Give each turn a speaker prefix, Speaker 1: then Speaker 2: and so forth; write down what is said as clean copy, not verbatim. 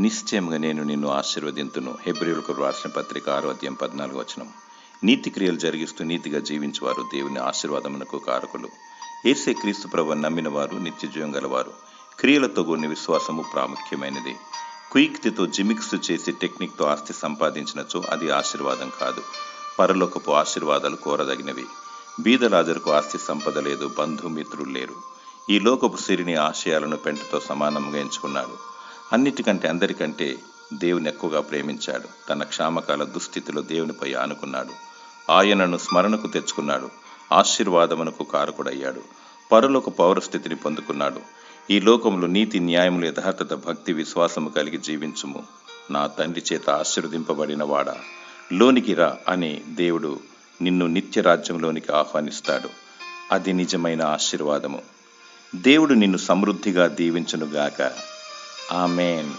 Speaker 1: నిశ్చయంగా నేను నిన్ను ఆశీర్వదింతును. హెబ్రీయులకు రాసిన పత్రిక 6:14. నీతి క్రియలు జరిగిస్తూ నీతిగా జీవించేవారు దేవుని ఆశీర్వాదమునకు కారకులు. యేసే క్రీస్తు ప్రభువును నమ్మిన వారు నిత్య జీవం గలవారు. క్రియలతో కూడిన విశ్వాసము ప్రాముఖ్యమైనది. కుయుక్తితో జిమిక్స్ చేసి టెక్నిక్తో ఆస్తి సంపాదించినచో అది ఆశీర్వాదం కాదు. పరలోకపు ఆశీర్వాదాలు కోరదగినవి. బీదలాజరుకు ఆస్తి సంపద లేదు, బంధుమిత్రులు లేరు. ఈ లోకపు సిరిని ఆశయాలను పెంటతో సమానంగా ఎంచుకున్నాడు. అన్నిటికంటే అందరికంటే దేవుని ఎక్కువగా ప్రేమించాడు. తన క్షామకాల దుస్థితిలో దేవునిపై ఆనుకున్నాడు. ఆయనను స్మరణకు తెచ్చుకున్నాడు. ఆశీర్వాదమునకు కారకుడయ్యాడు. పరలోక పౌరస్థితిని పొందుకున్నాడు. ఈ లోకంలో నీతి, న్యాయములు, యథార్థత, భక్తి, విశ్వాసము కలిగి జీవించుము. నా తండ్రి చేత ఆశీర్వదింపబడిన వాడా, లోనికి రా అని దేవుడు నిన్ను నిత్య రాజ్యంలోనికి ఆహ్వానిస్తాడు. అది నిజమైన ఆశీర్వాదము. దేవుడు నిన్ను సమృద్ధిగా దీవించునుగాక. ఆమేన్.